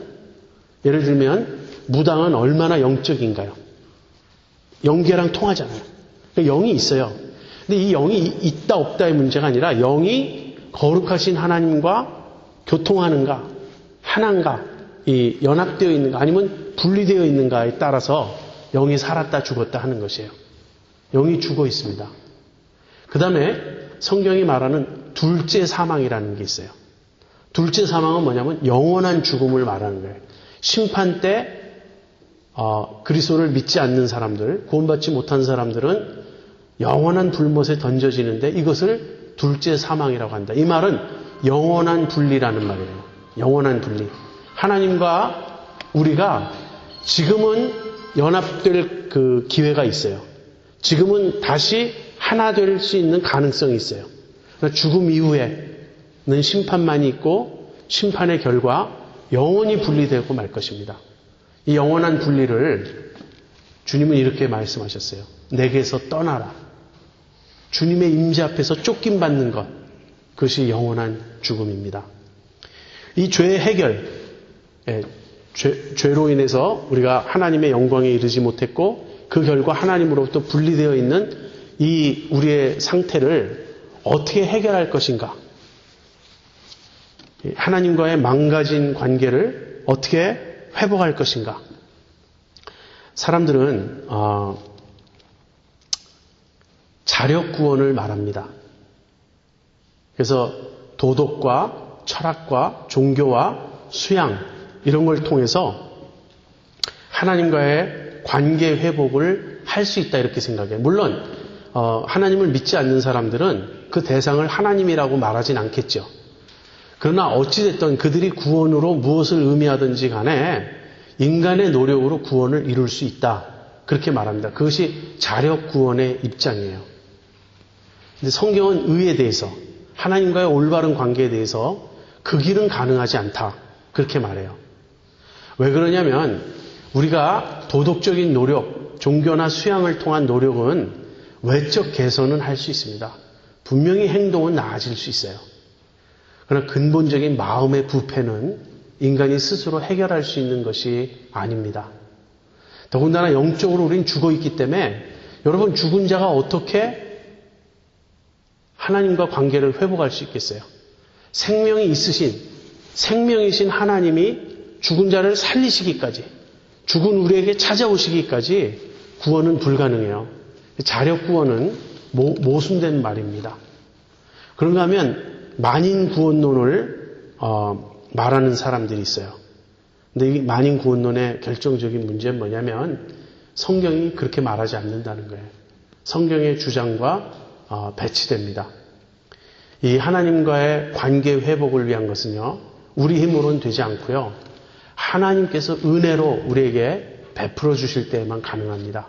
예를 들면 무당은 얼마나 영적인가요? 영계랑 통하잖아요. 그러니까 영이 있어요. 근데 이 영이 있다 없다의 문제가 아니라 영이 거룩하신 하나님과 교통하는가, 하나인가, 연합되어 있는가, 아니면 분리되어 있는가에 따라서 영이 살았다 죽었다 하는 것이에요. 영이 죽어 있습니다. 그 다음에 성경이 말하는 둘째 사망이라는 게 있어요. 둘째 사망은 뭐냐면 영원한 죽음을 말하는 거예요. 심판 때 그리스도를 믿지 않는 사람들, 구원받지 못한 사람들은 영원한 불못에 던져지는데 이것을 둘째 사망이라고 한다. 이 말은 영원한 분리라는 말이에요. 영원한 분리. 하나님과 우리가 지금은 연합될 그 기회가 있어요. 지금은 다시 하나 될 수 있는 가능성이 있어요. 그러나 죽음 이후에는 심판만이 있고 심판의 결과 영원히 분리되고 말 것입니다. 이 영원한 분리를 주님은 이렇게 말씀하셨어요. 내게서 떠나라. 주님의 임재 앞에서 쫓김받는 것, 그것이 영원한 죽음입니다. 이 죄의 해결, 죄로 인해서 우리가 하나님의 영광에 이르지 못했고 그 결과 하나님으로부터 분리되어 있는 이 우리의 상태를 어떻게 해결할 것인가? 하나님과의 망가진 관계를 어떻게 회복할 것인가? 사람들은 자력 구원을 말합니다. 그래서 도덕과 철학과 종교와 수양 이런 걸 통해서 하나님과의 관계 회복을 할 수 있다 이렇게 생각해요. 물론 하나님을 믿지 않는 사람들은 그 대상을 하나님이라고 말하진 않겠죠. 그러나 어찌됐든 그들이 구원으로 무엇을 의미하든지 간에 인간의 노력으로 구원을 이룰 수 있다. 그렇게 말합니다. 그것이 자력 구원의 입장이에요. 근데 성경은 의에 대해서 하나님과의 올바른 관계에 대해서 그 길은 가능하지 않다. 그렇게 말해요. 왜 그러냐면 우리가 도덕적인 노력, 종교나 수양을 통한 노력은 외적 개선은 할 수 있습니다. 분명히 행동은 나아질 수 있어요. 그러나 근본적인 마음의 부패는 인간이 스스로 해결할 수 있는 것이 아닙니다. 더군다나 영적으로 우리는 죽어 있기 때문에 여러분 죽은 자가 어떻게 하나님과 관계를 회복할 수 있겠어요? 생명이 생명이신 하나님이 죽은 자를 살리시기까지, 죽은 우리에게 찾아오시기까지 구원은 불가능해요. 자력 구원은 모순된 말입니다. 그런가 하면 만인 구원론을 말하는 사람들이 있어요. 근데 이 만인 구원론의 결정적인 문제는 뭐냐면 성경이 그렇게 말하지 않는다는 거예요. 성경의 주장과 배치됩니다. 이 하나님과의 관계 회복을 위한 것은요, 우리 힘으로는 되지 않고요, 하나님께서 은혜로 우리에게 베풀어 주실 때에만 가능합니다.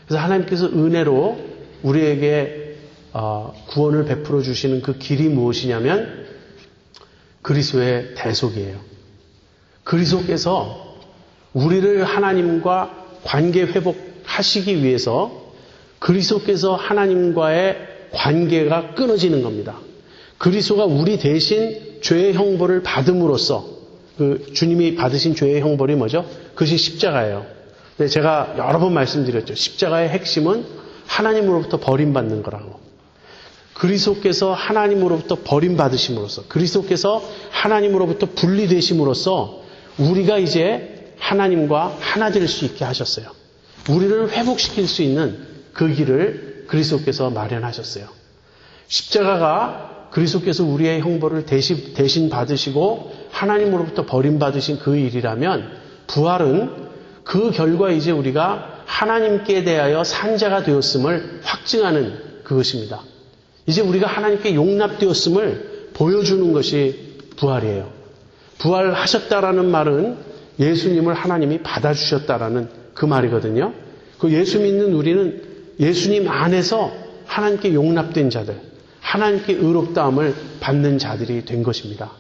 그래서 하나님께서 은혜로 우리에게 구원을 베풀어 주시는 그 길이 무엇이냐면 그리스도의 대속이에요. 그리스도께서 우리를 하나님과 관계 회복하시기 위해서 그리스도께서 하나님과의 관계가 끊어지는 겁니다. 그리스도가 우리 대신 죄의 형벌을 받음으로써 그 주님이 받으신 죄의 형벌이 뭐죠? 그것이 십자가예요. 근데 제가 여러 번 말씀드렸죠. 십자가의 핵심은 하나님으로부터 버림받는 거라고. 그리스도께서 하나님으로부터 버림받으심으로써, 그리스도께서 하나님으로부터 분리되심으로써 우리가 이제 하나님과 하나 될 수 있게 하셨어요. 우리를 회복시킬 수 있는 그 길을 그리스도께서 마련하셨어요. 십자가가 그리스도께서 우리의 형벌을 대신 받으시고 하나님으로부터 버림받으신 그 일이라면 부활은 그 결과 이제 우리가 하나님께 대하여 산자가 되었음을 확증하는 그것입니다. 이제 우리가 하나님께 용납되었음을 보여주는 것이 부활이에요. 부활하셨다라는 말은 예수님을 하나님이 받아주셨다라는 그 말이거든요. 그 예수 믿는 우리는 예수님 안에서 하나님께 용납된 자들, 하나님께 의롭다함을 받는 자들이 된 것입니다.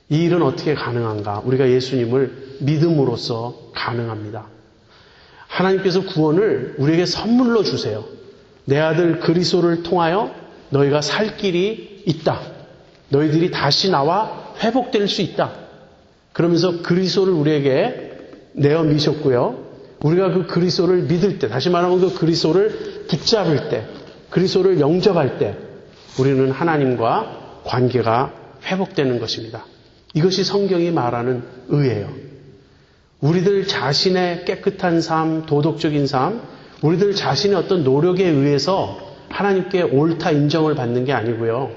이 일은 어떻게 가능한가? 우리가 예수님을 믿음으로써 가능합니다. 하나님께서 구원을 우리에게 선물로 주세요. 내 아들 그리스도를 통하여 너희가 살 길이 있다. 너희들이 다시 나와 회복될 수 있다. 그러면서 그리스도를 우리에게 내어 미셨고요. 우리가 그 그리스도를 믿을 때, 다시 말하면 그 그리스도를 붙잡을 때, 그리스도를 영접할 때 우리는 하나님과 관계가 회복되는 것입니다. 이것이 성경이 말하는 의예요. 우리들 자신의 깨끗한 삶, 도덕적인 삶, 우리들 자신의 어떤 노력에 의해서 하나님께 옳다 인정을 받는 게 아니고요.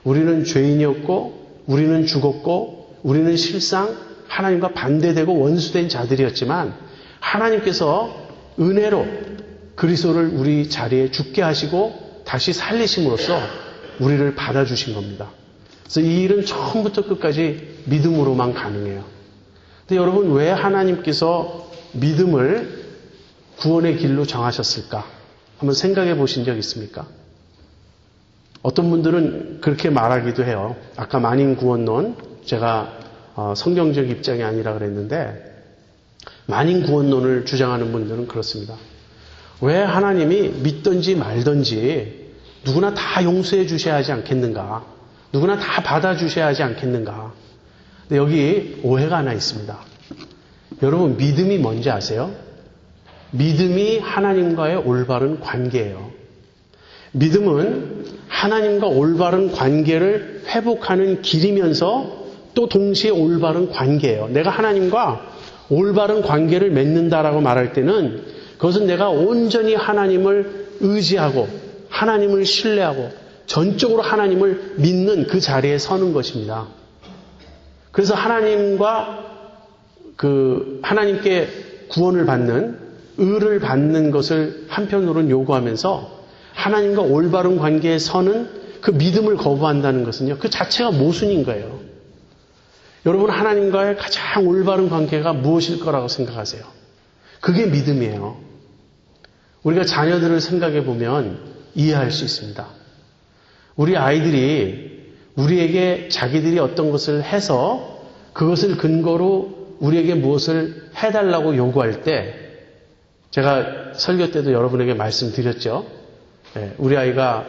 우리는 죄인이었고, 우리는 죽었고, 우리는 실상 하나님과 반대되고 원수된 자들이었지만 하나님께서 은혜로 그리스도를 우리 자리에 죽게 하시고 다시 살리심으로써 우리를 받아주신 겁니다. 그래서 이 일은 처음부터 끝까지 믿음으로만 가능해요. 근데 여러분, 왜 하나님께서 믿음을 구원의 길로 정하셨을까? 한번 생각해 보신 적 있습니까? 어떤 분들은 그렇게 말하기도 해요. 아까 만인구원론, 제가 성경적 입장이 아니라 그랬는데 만인구원론을 주장하는 분들은 그렇습니다. 왜 하나님이 믿든지 말든지 누구나 다 용서해 주셔야 하지 않겠는가? 누구나 다 받아주셔야 하지 않겠는가? 근데 여기 오해가 하나 있습니다. 여러분, 믿음이 뭔지 아세요? 믿음이 하나님과의 올바른 관계예요. 믿음은 하나님과 올바른 관계를 회복하는 길이면서 또 동시에 올바른 관계예요. 내가 하나님과 올바른 관계를 맺는다라고 말할 때는 그것은 내가 온전히 하나님을 의지하고 하나님을 신뢰하고 전적으로 하나님을 믿는 그 자리에 서는 것입니다. 그래서 하나님께 구원을 받는, 의를 받는 것을 한편으로는 요구하면서 하나님과 올바른 관계에 서는 그 믿음을 거부한다는 것은요, 그 자체가 모순인 거예요. 여러분, 하나님과의 가장 올바른 관계가 무엇일 거라고 생각하세요? 그게 믿음이에요. 우리가 자녀들을 생각해 보면 이해할 수 있습니다. 우리 아이들이 우리에게 자기들이 어떤 것을 해서 그것을 근거로 우리에게 무엇을 해달라고 요구할 때, 제가 설교 때도 여러분에게 말씀드렸죠. 우리 아이가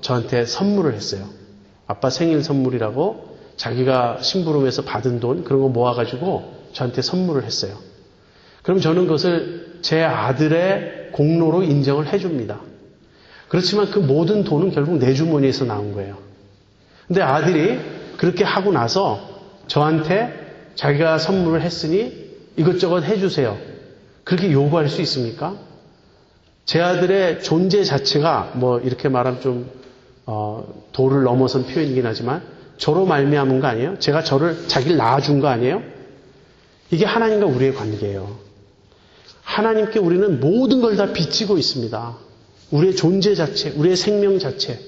저한테 선물을 했어요. 아빠 생일 선물이라고 자기가 심부름에서 받은 돈 그런 거 모아가지고 저한테 선물을 했어요. 그럼 저는 그것을 제 아들의 공로로 인정을 해줍니다. 그렇지만 그 모든 돈은 결국 내 주머니에서 나온 거예요. 근데 아들이 그렇게 하고 나서 저한테 자기가 선물을 했으니 이것저것 해주세요. 그렇게 요구할 수 있습니까? 제 아들의 존재 자체가 이렇게 말하면 좀 도를 넘어선 표현이긴 하지만 저로 말미암은 거 아니에요? 제가 자기를 낳아준 거 아니에요? 이게 하나님과 우리의 관계예요. 하나님께 우리는 모든 걸 다 빚지고 있습니다. 우리의 존재 자체, 우리의 생명 자체.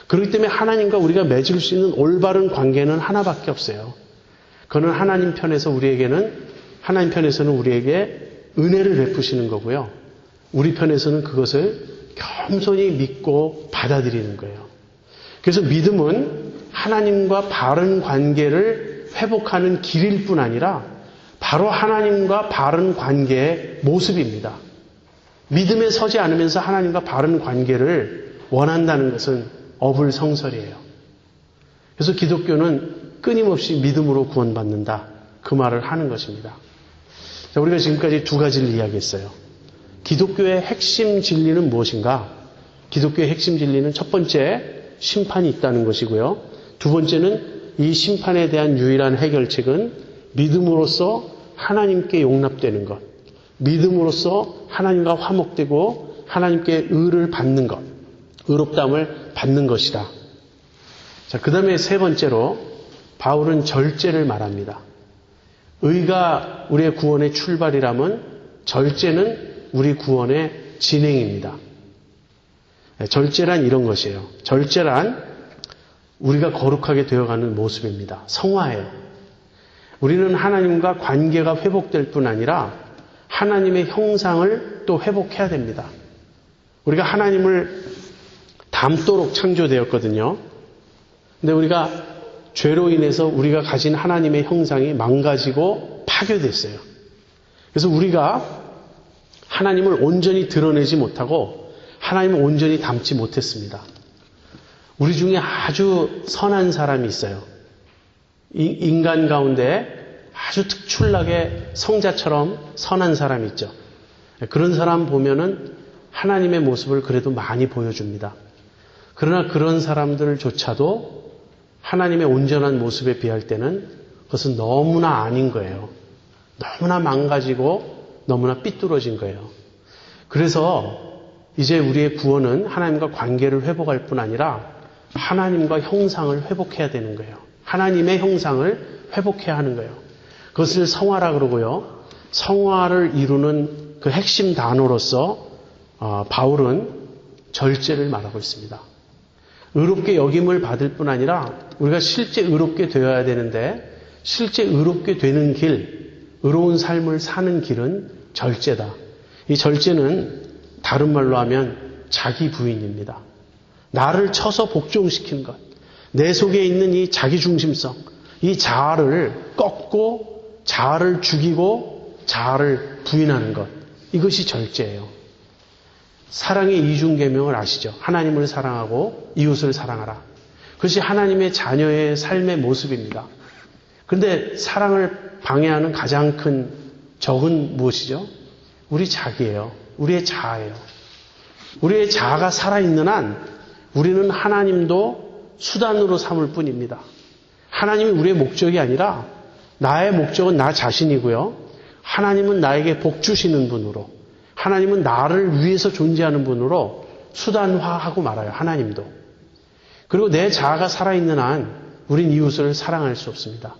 그렇기 때문에 하나님과 우리가 맺을 수 있는 올바른 관계는 하나밖에 없어요. 그거는 하나님 편에서는 우리에게 은혜를 베푸시는 거고요. 우리 편에서는 그것을 겸손히 믿고 받아들이는 거예요. 그래서 믿음은 하나님과 바른 관계를 회복하는 길일 뿐 아니라 바로 하나님과 바른 관계의 모습입니다. 믿음에 서지 않으면서 하나님과 바른 관계를 원한다는 것은 어불성설이에요. 그래서 기독교는 끊임없이 믿음으로 구원받는다. 그 말을 하는 것입니다. 자, 우리가 지금까지 두 가지를 이야기했어요. 기독교의 핵심 진리는 무엇인가? 기독교의 핵심 진리는 첫 번째, 심판이 있다는 것이고요. 두 번째는 이 심판에 대한 유일한 해결책은 믿음으로써 하나님께 용납되는 것, 믿음으로써 하나님과 화목되고 하나님께 의를 받는 것, 의롭다함을 받는 것이다. 자, 그 다음에 세 번째로 바울은 절제를 말합니다. 의가 우리의 구원의 출발이라면 절제는 우리 구원의 진행입니다. 절제란 이런 것이에요. 절제란 우리가 거룩하게 되어가는 모습입니다. 성화예요. 우리는 하나님과 관계가 회복될 뿐 아니라 하나님의 형상을 또 회복해야 됩니다. 우리가 하나님을 닮도록 창조되었거든요. 근데 우리가 죄로 인해서 우리가 가진 하나님의 형상이 망가지고 파괴됐어요. 그래서 우리가 하나님을 온전히 드러내지 못하고 하나님을 온전히 닮지 못했습니다. 우리 중에 아주 선한 사람이 있어요. 인간 가운데 아주 특출나게 성자처럼 선한 사람이 있죠. 그런 사람 보면은 하나님의 모습을 그래도 많이 보여줍니다. 그러나 그런 사람들조차도 하나님의 온전한 모습에 비할 때는 그것은 너무나 아닌 거예요. 너무나 망가지고 너무나 삐뚤어진 거예요. 그래서 이제 우리의 구원은 하나님과 관계를 회복할 뿐 아니라 하나님과 형상을 회복해야 되는 거예요. 하나님의 형상을 회복해야 하는 거예요. 그것을 성화라 그러고요. 성화를 이루는 그 핵심 단어로서 바울은 절제를 말하고 있습니다. 의롭게 여김을 받을 뿐 아니라 우리가 실제 의롭게 되어야 되는데 실제 의롭게 되는 길, 의로운 삶을 사는 길은 절제다. 이 절제는 다른 말로 하면 자기 부인입니다. 나를 쳐서 복종시키는 것, 내 속에 있는 이 자기중심성, 이 자아를 꺾고 자아를 죽이고 자아를 부인하는 것, 이것이 절제예요. 사랑의 이중계명을 아시죠? 하나님을 사랑하고 이웃을 사랑하라. 그것이 하나님의 자녀의 삶의 모습입니다. 그런데 사랑을 방해하는 가장 큰 적은 무엇이죠? 우리 자기예요. 우리의 자아예요. 우리의 자아가 살아있는 한 우리는 하나님도 수단으로 삼을 뿐입니다. 하나님이 우리의 목적이 아니라 나의 목적은 나 자신이고요. 하나님은 나에게 복 주시는 분으로, 하나님은 나를 위해서 존재하는 분으로 수단화하고 말아요. 하나님도. 그리고 내 자아가 살아있는 한 우린 이웃을 사랑할 수 없습니다.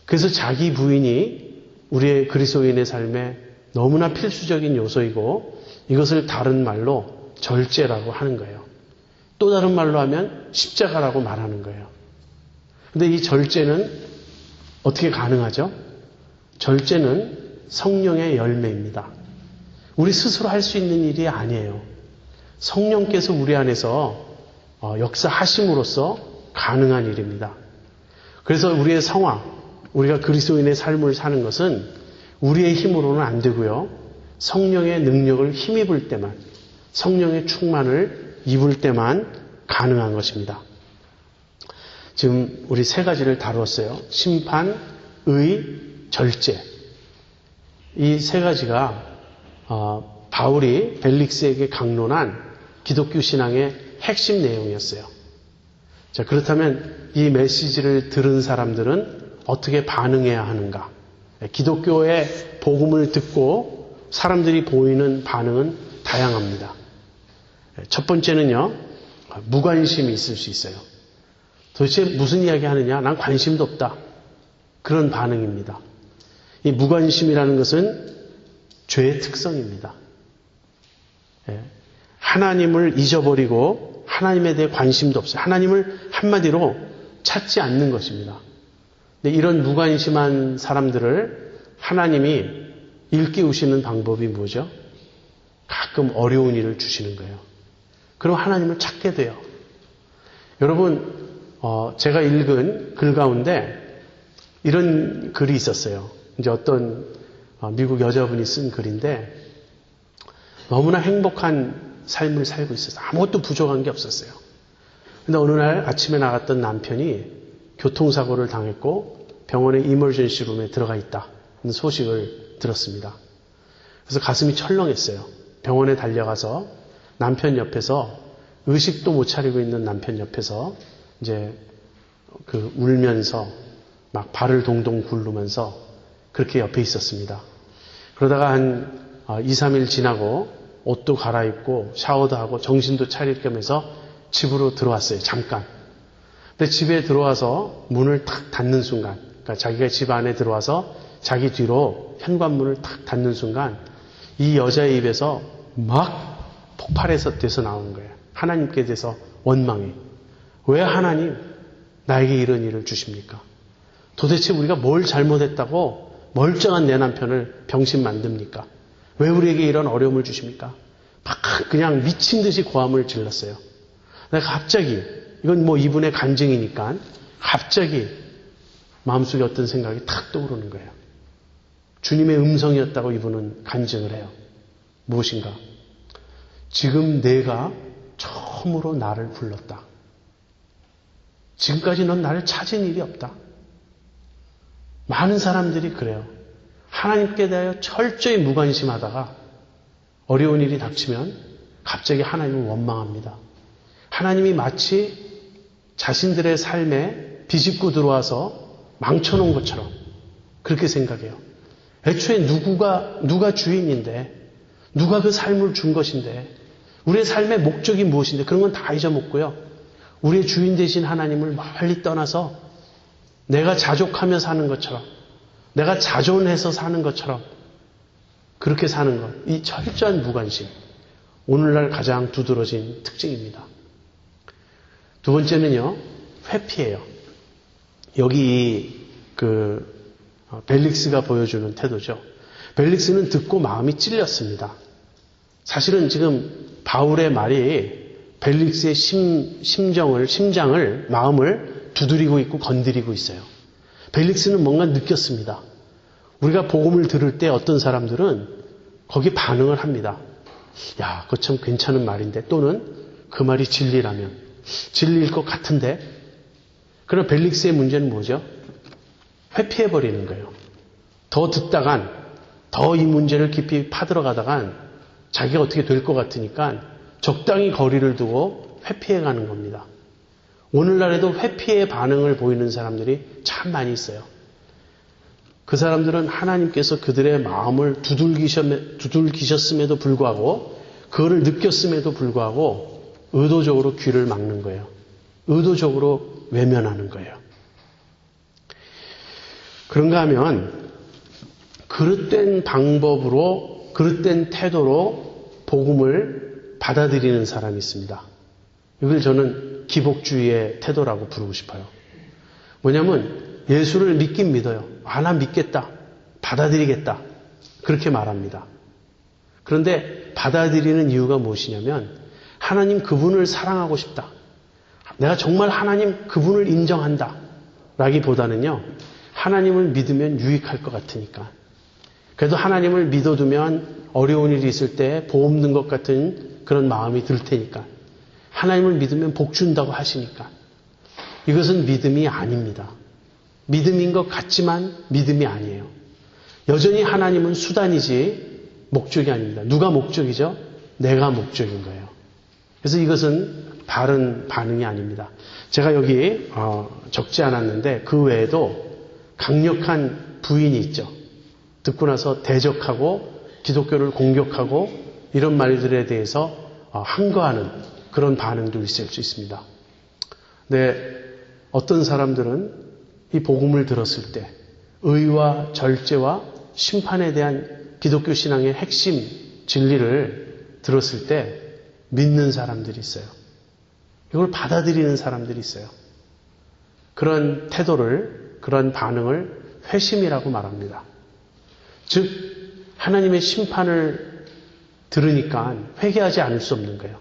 그래서 자기 부인이 우리의 그리스도인의 삶에 너무나 필수적인 요소이고 이것을 다른 말로 절제라고 하는 거예요. 또 다른 말로 하면 십자가라고 말하는 거예요. 근데 이 절제는 어떻게 가능하죠? 절제는 성령의 열매입니다. 우리 스스로 할 수 있는 일이 아니에요. 성령께서 우리 안에서 역사하심으로써 가능한 일입니다. 그래서 우리의 성화, 우리가 그리스도인의 삶을 사는 것은 우리의 힘으로는 안 되고요. 성령의 능력을 힘입을 때만, 성령의 충만을 입을 때만 가능한 것입니다. 지금 우리 세 가지를 다루었어요. 심판, 의, 절제. 이 세 가지가 바울이 벨릭스에게 강론한 기독교 신앙의 핵심 내용이었어요. 자, 그렇다면 이 메시지를 들은 사람들은 어떻게 반응해야 하는가? 기독교의 복음을 듣고 사람들이 보이는 반응은 다양합니다. 첫 번째는요, 무관심이 있을 수 있어요. 도대체 무슨 이야기 하느냐? 난 관심도 없다. 그런 반응입니다. 이 무관심이라는 것은 죄의 특성입니다. 하나님을 잊어버리고 하나님에 대해 관심도 없어요. 하나님을 한마디로 찾지 않는 것입니다. 근데 이런 무관심한 사람들을 하나님이 일깨우시는 방법이 뭐죠? 가끔 어려운 일을 주시는 거예요. 그럼 하나님을 찾게 돼요. 여러분, 제가 읽은 글 가운데 이런 글이 있었어요. 이제 어떤 미국 여자분이 쓴 글인데 너무나 행복한 삶을 살고 있었어요. 아무것도 부족한 게 없었어요. 근데 어느 날 아침에 나갔던 남편이 교통사고를 당했고 병원의 이머전시 룸에 들어가 있다는 소식을 들었습니다. 그래서 가슴이 철렁했어요. 병원에 달려가서 남편 옆에서 의식도 못 차리고 있는 남편 옆에서 이제 울면서 막 발을 동동 굴르면서 그렇게 옆에 있었습니다. 그러다가 한 2, 3일 지나고 옷도 갈아입고 샤워도 하고 정신도 차릴 겸해서 집으로 들어왔어요. 잠깐. 근데 집에 들어와서 문을 탁 닫는 순간, 그러니까 자기가 집 안에 들어와서 자기 뒤로 현관문을 탁 닫는 순간 이 여자의 입에서 막 폭발해서 돼서 나오는 거예요. 하나님께 대해서 원망이. 왜 하나님 나에게 이런 일을 주십니까? 도대체 우리가 뭘 잘못했다고 멀쩡한 내 남편을 병신 만듭니까? 왜 우리에게 이런 어려움을 주십니까? 막 그냥 미친 듯이 고함을 질렀어요. 내가 갑자기, 이건 뭐 이분의 간증이니까 갑자기 마음속에 어떤 생각이 탁 떠오르는 거예요. 주님의 음성이었다고 이분은 간증을 해요. 무엇인가? 지금 내가 처음으로 나를 불렀다. 지금까지 넌 나를 찾은 일이 없다. 많은 사람들이 그래요. 하나님께 대하여 철저히 무관심하다가 어려운 일이 닥치면 갑자기 하나님을 원망합니다. 하나님이 마치 자신들의 삶에 비집고 들어와서 망쳐놓은 것처럼 그렇게 생각해요. 애초에 누가 주인인데, 누가 그 삶을 준 것인데, 우리의 삶의 목적이 무엇인데, 그런 건 다 잊어먹고요. 우리의 주인 되신 하나님을 멀리 떠나서 내가 자족하며 사는 것처럼, 내가 자존해서 사는 것처럼 그렇게 사는 것, 이 철저한 무관심. 오늘날 가장 두드러진 특징입니다. 두 번째는요, 회피예요. 여기 벨릭스가 보여주는 태도죠. 벨릭스는 듣고 마음이 찔렸습니다. 사실은 지금 바울의 말이 벨릭스의 심장을, 마음을 두드리고 있고 건드리고 있어요. 벨릭스는 뭔가 느꼈습니다. 우리가 복음을 들을 때 어떤 사람들은 거기에 반응을 합니다. 야, 그거 참 괜찮은 말인데, 또는 그 말이 진리라면, 진리일 것 같은데. 그러나 벨릭스의 문제는 뭐죠? 회피해버리는 거예요. 더 듣다간, 더 이 문제를 깊이 파들어가다간 자기가 어떻게 될 것 같으니까 적당히 거리를 두고 회피해가는 겁니다. 오늘날에도 회피의 반응을 보이는 사람들이 참 많이 있어요. 그 사람들은 하나님께서 그들의 마음을 두들기셨음에도 불구하고, 그거를 느꼈음에도 불구하고 의도적으로 귀를 막는 거예요. 의도적으로 외면하는 거예요. 그런가 하면 그릇된 방법으로, 그릇된 태도로 복음을 받아들이는 사람이 있습니다. 이걸 저는 기복주의의 태도라고 부르고 싶어요. 뭐냐면 예수를 믿긴 믿어요. 나 믿겠다. 받아들이겠다. 그렇게 말합니다. 그런데 받아들이는 이유가 무엇이냐면 하나님 그분을 사랑하고 싶다. 내가 정말 하나님 그분을 인정한다. 라기보다는요, 하나님을 믿으면 유익할 것 같으니까. 그래도 하나님을 믿어두면 어려운 일이 있을 때 보험 든 것 같은 그런 마음이 들 테니까. 하나님을 믿으면 복 준다고 하시니까. 이것은 믿음이 아닙니다. 믿음인 것 같지만 믿음이 아니에요. 여전히 하나님은 수단이지 목적이 아닙니다. 누가 목적이죠? 내가 목적인 거예요. 그래서 이것은 바른 반응이 아닙니다. 제가 여기 적지 않았는데 그 외에도 강력한 부인이 있죠. 듣고 나서 대적하고 기독교를 공격하고 이런 말들에 대해서 항거하는 그런 반응도 있을 수 있습니다. 근데 어떤 사람들은 이 복음을 들었을 때 의와 절제와 심판에 대한 기독교 신앙의 핵심 진리를 들었을 때 믿는 사람들이 있어요. 이걸 받아들이는 사람들이 있어요. 그런 태도를, 그런 반응을 회심이라고 말합니다. 즉 하나님의 심판을 들으니까 회개하지 않을 수 없는 거예요.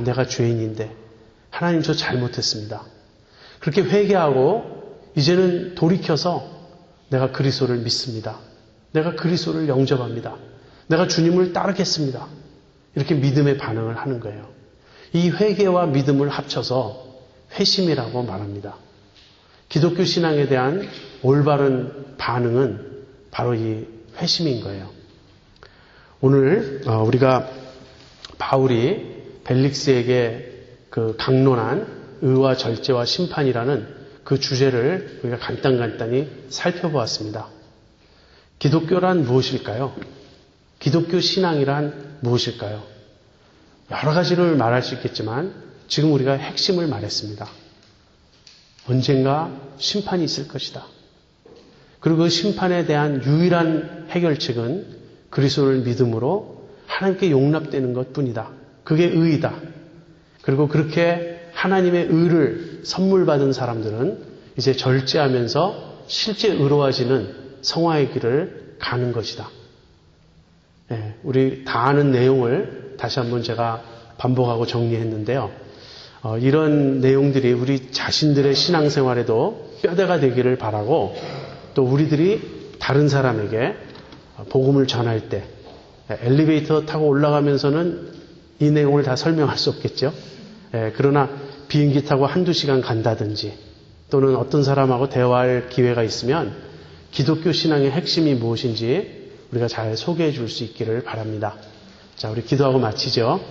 내가 죄인인데 하나님 저 잘못했습니다. 그렇게 회개하고 이제는 돌이켜서 내가 그리스도를 믿습니다. 내가 그리스도를 영접합니다. 내가 주님을 따르겠습니다. 이렇게 믿음의 반응을 하는 거예요. 이 회개와 믿음을 합쳐서 회심이라고 말합니다. 기독교 신앙에 대한 올바른 반응은 바로 이 회심인 거예요. 오늘 우리가 바울이 벨릭스에게 그 강론한 의와 절제와 심판이라는 그 주제를 우리가 간단히 살펴보았습니다. 기독교란 무엇일까요? 기독교 신앙이란 무엇일까요? 여러 가지를 말할 수 있겠지만 지금 우리가 핵심을 말했습니다. 언젠가 심판이 있을 것이다. 그리고 그 심판에 대한 유일한 해결책은 그리스도를 믿음으로 하나님께 용납되는 것뿐이다. 그게 의이다. 그리고 그렇게 하나님의 의를 선물 받은 사람들은 이제 절제하면서 실제 의로워지는 성화의 길을 가는 것이다. 우리 다 아는 내용을 다시 한번 제가 반복하고 정리했는데요. 이런 내용들이 우리 자신들의 신앙생활에도 뼈대가 되기를 바라고, 또 우리들이 다른 사람에게 복음을 전할 때 엘리베이터 타고 올라가면서는 이 내용을 다 설명할 수 없겠죠. 그러나 비행기 타고 한두 시간 간다든지 또는 어떤 사람하고 대화할 기회가 있으면 기독교 신앙의 핵심이 무엇인지 우리가 잘 소개해 줄 수 있기를 바랍니다. 자, 우리 기도하고 마치죠.